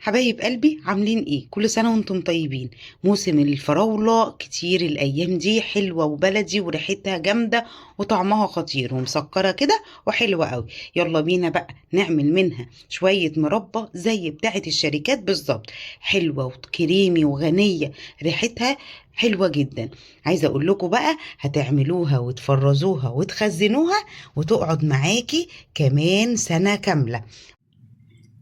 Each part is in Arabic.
حبايب قلبي عاملين ايه؟ كل سنة وانتم طيبين. موسم الفراولة كتير الايام دي، حلوة وبلدي وريحتها جامدة وطعمها خطير ومسكرة كده وحلوة قوي. يلا بينا بقى نعمل منها شوية مربى زي بتاعة الشركات بالظبط، حلوة وكريمي وغنية، ريحتها حلوة جدا. عايزة اقول لكم بقى هتعملوها وتفرزوها وتخزنوها وتقعد معاكي كمان سنة كاملة.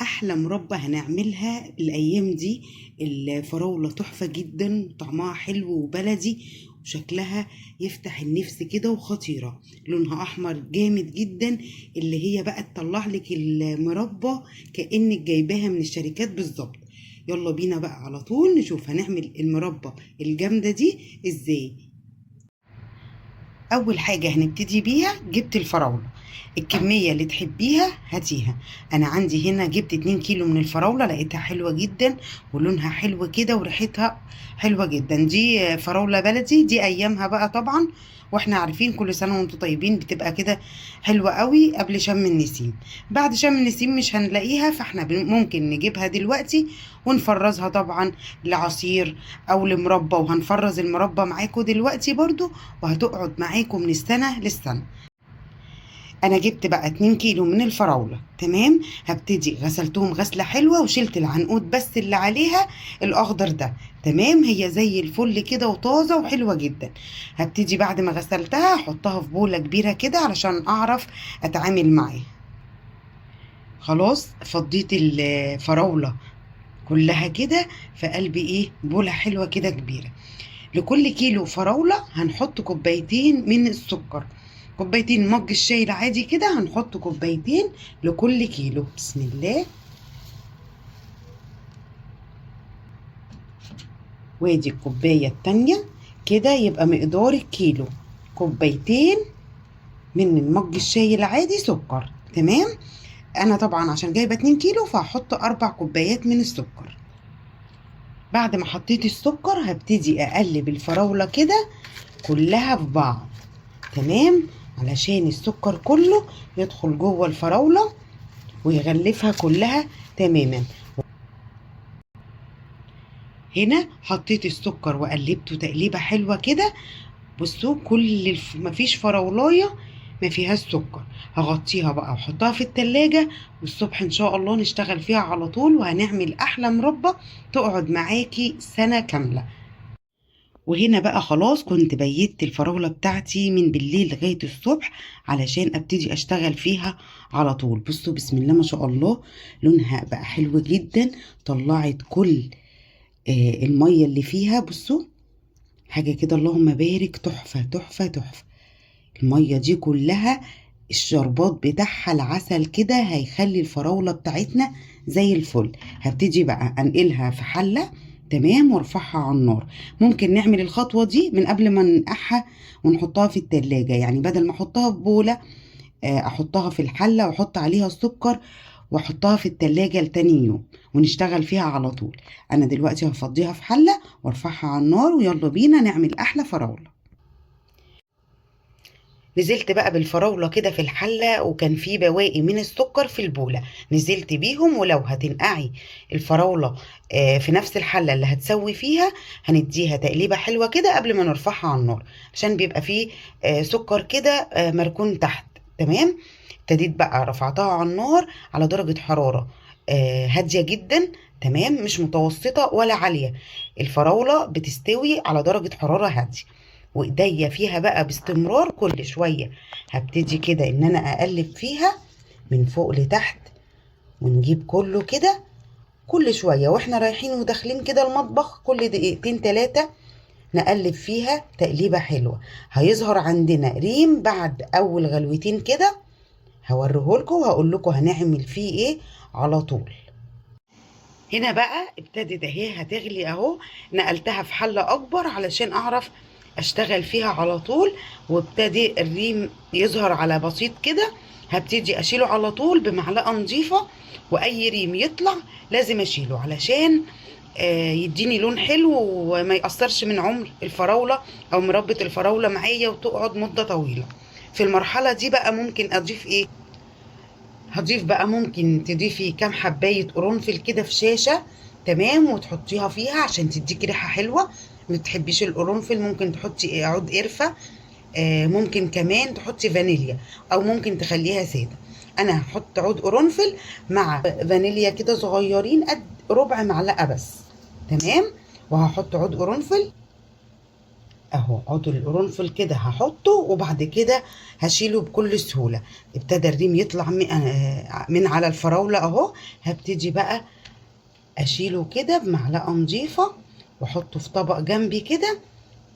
احلى مربى هنعملها الايام دي. الفراولة تحفة جدا، طعمها حلو وبلدي وشكلها يفتح النفس كده، وخطيرة لونها احمر جامد جدا، اللي هي بقى تطلع لك المربى كأنك جايباها من الشركات بالظبط. يلا بينا بقى على طول نشوف هنعمل المربى الجامدة دي ازاي. اول حاجة هنبتدي بيها، جبت الفراولة الكمية اللي تحبيها هاتيها. انا عندي هنا جبت 2 كيلو من الفراولة، لقيتها حلوة جدا ولونها حلو كده وريحتها حلوة جدا. دي فراولة بلدي، دي ايامها بقى طبعا، واحنا عارفين كل سنة وانتم طيبين بتبقى كده حلوة قوي قبل شم النسيم. بعد شم النسيم مش هنلاقيها، فاحنا ممكن نجيبها دلوقتي ونفرزها طبعا لعصير او لمربى، وهنفرز المربى معاكم دلوقتي برضو، وهتقعد معاكم من السنة للسنة. انا جبت بقى 2 كيلو من الفراولة، تمام. هبتدي غسلتهم غسلة حلوة وشلت العنقود بس اللي عليها الاخضر ده، تمام. هي زي الفل كده وطازة وحلوة جدا. هبتدي بعد ما غسلتها احطها في بولة كبيرة كده علشان اعرف اتعامل معاها. خلاص فضيت الفراولة كلها كده في قلب بولة حلوة كده كبيرة. لكل كيلو فراولة هنحط كوبايتين من السكر، كوبايتين مج الشاي العادي كده، هنحط كوبايتين لكل كيلو. بسم الله. وادي الكوباية التانية كده، يبقى مقدار الكيلو كوبايتين من المج الشاي العادي سكر، تمام. انا طبعا عشان جايبة 2 كيلو فهحط 4 كوبايات من السكر. بعد ما حطيت السكر هبتدي اقلب الفراولة كده كلها في بعض، تمام، علشان السكر كله يدخل جوه الفراولة ويغلفها كلها تماما. هنا حطيت السكر وقلبته تقليبة حلوة كده. بصوا مفيش فراولاية ما فيهاش سكر. هغطيها بقى واحطها في التلاجة، والصبح ان شاء الله نشتغل فيها على طول، وهنعمل احلى مربى تقعد معاكي سنة كاملة. وهنا بقى خلاص كنت بيت الفراولة بتاعتي من بالليل لغاية الصبح علشان ابتدي اشتغل فيها على طول. بصوا بسم الله ما شاء الله، لونها بقى حلو جدا، طلعت كل المية اللي فيها. بصوا حاجة كده اللهم بارك، تحفة تحفة تحفة. المية دي كلها الشربات بتاعها العسل كده هيخلي الفراولة بتاعتنا زي الفل. هبتدي بقى انقلها في حلة، تمام، وارفعها على النار. ممكن نعمل الخطوة دي من قبل ما ننقعها ونحطها في التلاجة، يعني بدل ما احطها في بولة احطها في الحلة واحط عليها السكر واحطها في التلاجة لتاني يوم ونشتغل فيها على طول. انا دلوقتي هفضيها في حلة وارفعها على النار، ويلا بينا نعمل احلى فراولة. نزلت بقى بالفراولة كده في الحلة، وكان في بواقي من السكر في البولة، نزلت بيهم. ولو هتنقعي الفراولة في نفس الحلة اللي هتسوي فيها، هنديها تقليبة حلوة كده قبل ما نرفعها على النار، عشان بيبقى فيه سكر كده مركون تحت، تمام. ابتديت بقى رفعتها على النار على درجة حرارة هادية جدا، تمام، مش متوسطة ولا عالية. الفراولة بتستوي على درجة حرارة هادية، وايديا فيها بقى باستمرار كل شوية هبتدي كده ان انا اقلب فيها من فوق لتحت، ونجيب كله كده كل شوية واحنا رايحين وداخلين كده المطبخ كل دقيقتين 3 نقلب فيها تقليبة حلوة. هيظهر عندنا ريم بعد اول غلوتين كده، هوريهولكم وهقول لكم هنعمل فيه ايه على طول. هنا بقى ابتدت اهي هتغلي اهو، نقلتها في حلة اكبر علشان اعرف اشتغل فيها على طول، وابتدي الريم يظهر على بسيط كده. هبتدي اشيله على طول بمعلقة نظيفة، واي ريم يطلع لازم اشيله علشان يديني لون حلو وما يأثرش من عمر الفراولة او مربة الفراولة معايا وتقعد مدة طويلة. في المرحلة دي بقى ممكن اضيف ايه؟ هضيف بقى، ممكن تضيفي كام حباية قرنفل كده في شاشة، تمام، وتحطيها فيها عشان تديكي ريحة حلوة. ما تحبيش القرنفل ممكن تحطي عود قرفة، ممكن كمان تحطي فانيليا، او ممكن تخليها سادة. انا هحط عود قرنفل مع فانيليا كده صغيرين قد ربع معلقة بس، تمام. وهحط عود قرنفل اهو، عود القرنفل كده هحطه، وبعد كده هشيله بكل سهولة. ابتدى الريم يطلع من على الفراولة اهو. هبتدي بقى اشيله كده بمعلقة نظيفة، واحطه في طبق جنبي كده،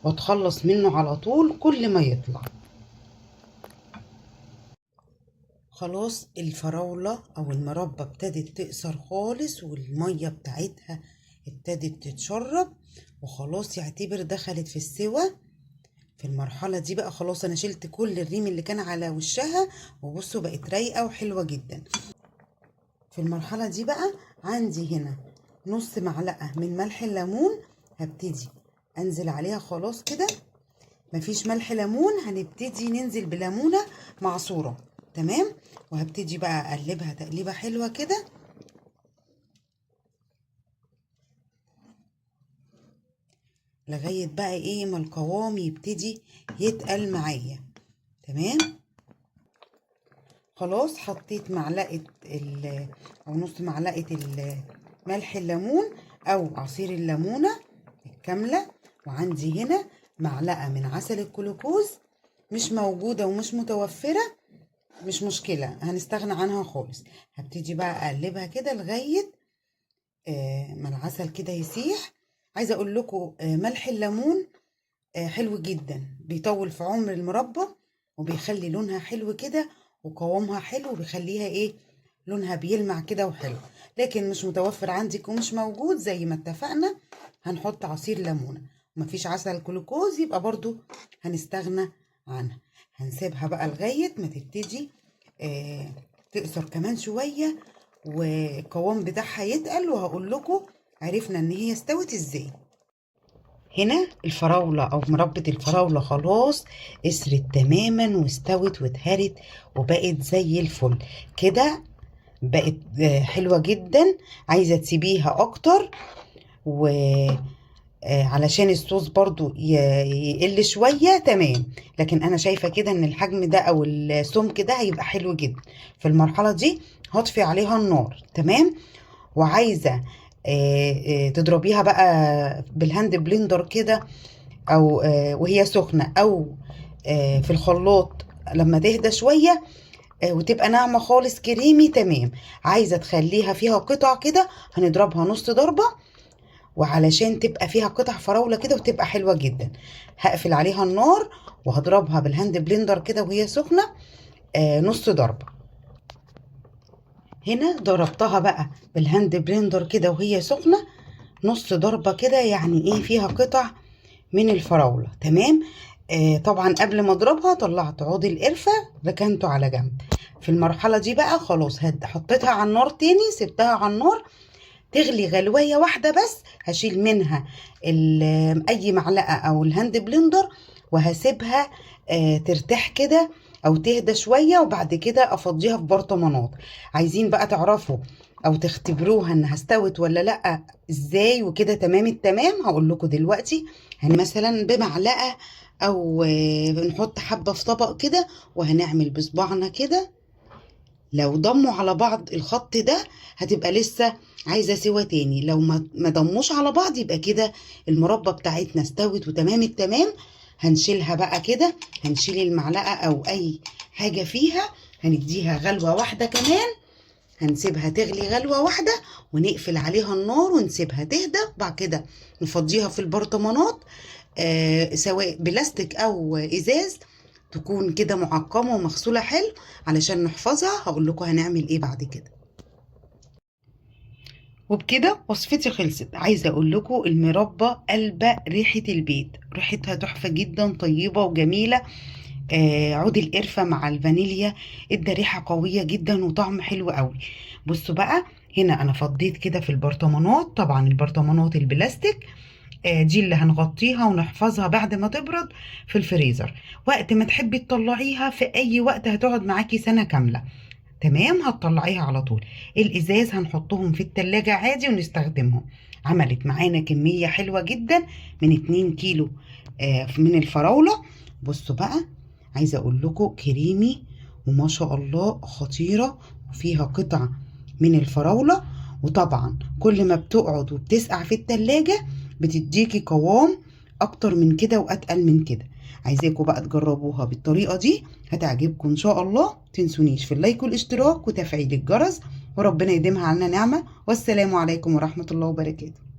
واتخلص منه على طول كل ما يطلع. خلاص الفراولة او المربى ابتدت تقصر خالص، والمية بتاعتها ابتدت تتشرب، وخلاص يعتبر دخلت في السوى. في المرحلة دي بقى خلاص انا شلت كل الريم اللي كان على وشها، وبصوا بقت رايقة وحلوة جدا. في المرحلة دي بقى عندي هنا نص معلقة من ملح الليمون، هبتدي انزل عليها خلاص كده. مفيش ملح ليمون، هنبتدي ننزل بليمونة معصورة، تمام. وهبتدي بقى اقلبها تقليبة حلوة كده لغاية بقى ايه ما القوام يبتدي يتقل معايا، تمام. خلاص حطيت معلقة او نص معلقة ملح الليمون او عصير الليمونة الكاملة، وعندي هنا معلقة من عسل الجلوكوز. مش موجودة ومش متوفرة مش مشكلة، هنستغنى عنها خالص. هبتدي بقى اقلبها كده لغاية ما العسل كده يسيح. عايزة اقول لكم ملح الليمون حلو جدا، بيطول في عمر المربى، وبيخلي لونها حلو كده، وقوامها حلو، وبيخليها ايه لونها بيلمع كده وحلو. لكن مش متوفر عندك ومش موجود، زي ما اتفقنا هنحط عصير ليمونة. ومفيش عسل جلوكوز يبقى برضو هنستغنى عنها. هنسيبها بقى لغاية ما تبتدي تقصر كمان شوية، والقوام بتاعها يتقل، وهقول لكم عرفنا ان هي استوت ازاي. هنا الفراولة او مربى الفراولة خلاص قسرت تماما واستوت واتهرت وبقت زي الفل كده، بقت حلوة جدا. عايزة تسيبيها اكتر، و علشان الصوص برضو يقل شوية، تمام. لكن انا شايفة كده ان الحجم ده او السمك ده هيبقى حلو جدا. في المرحلة دي هطفي عليها النار، تمام. وعايزة تضربيها بقى بالهاند بلندر كده، او وهي سخنة، او في الخلاط لما تهدى شوية وتبقى ناعمة خالص كريمي، تمام. عايزة تخليها فيها قطع كده، هنضربها نص ضربة، وعلشان تبقى فيها قطع فراولة كده وتبقى حلوة جدا. هقفل عليها النار وهضربها بالهاند بلندر كده وهي سخنة نص ضربة. هنا ضربتها بقى بالهاند بلندر كده وهي سخنة نص ضربة كده، يعني ايه فيها قطع من الفراولة، تمام. طبعا قبل ما اضربها طلعت عود القرفة ركنته على جنب. في المرحلة دي بقى خلاص حطيتها على النار تاني، سبتها على النار تغلي غلواية واحدة بس. هشيل منها اي معلقة او الهاند بلندر، وهسيبها ترتاح كده او تهدى شوية، وبعد كده افضيها في برطمانات. عايزين بقى تعرفوا او تختبروها انها استوت ولا لا ازاي وكده تمام التمام، هقول لكم دلوقتي. مثلا بمعلقة، او بنحط حبة في طبق كده، وهنعمل بصبعنا كده. لو ضموا على بعض الخط ده هتبقى لسه عايزة سوا تاني، لو ما ضموش على بعض يبقى كده المربى بتاعتنا استوت وتمام التمام. هنشيلها بقى كده، هنشيل المعلقة او اي حاجة فيها، هنديها غلوة واحدة كمان، هنسيبها تغلي غلوة واحدة، ونقفل عليها النار ونسيبها تهدى. وبعد كده نفضيها في البرطمانات سواء بلاستيك او ازاز، تكون كده معقمة ومغسولة حلو علشان نحفظها. هقول لكم هنعمل ايه بعد كده. وبكده وصفتي خلصت. عايزة اقول لكم المربى قلبة ريحة البيت، ريحتها تحفة جدا، طيبة وجميلة. عود القرفة مع الفانيليا ادى ريحة قوية جدا وطعم حلو قوي. بصوا بقى، هنا انا فضيت كده في البرطمانات، طبعا البرطمانات البلاستيك دي اللي هنغطيها ونحفظها بعد ما تبرد في الفريزر. وقت ما تحبي تطلعيها في اي وقت هتقعد معاكي سنة كاملة. تمام هتطلعيها على طول. الازاز هنحطهم في التلاجة عادي ونستخدمهم. عملت معانا كمية حلوة جدا من 2 كيلو من الفراولة. بصوا بقى، عايزة اقول لكم كريمي وما شاء الله خطيرة، وفيها قطع من الفراولة. وطبعا كل ما بتقعد وبتسقع في التلاجة بتديكي قوام اكتر من كده واتقل من كده. عايزاكم بقى تجربوها بالطريقة دي، هتعجبكم ان شاء الله. تنسونيش في اللايك والاشتراك وتفعيل الجرس، وربنا يديمها علينا نعمة. والسلام عليكم ورحمة الله وبركاته.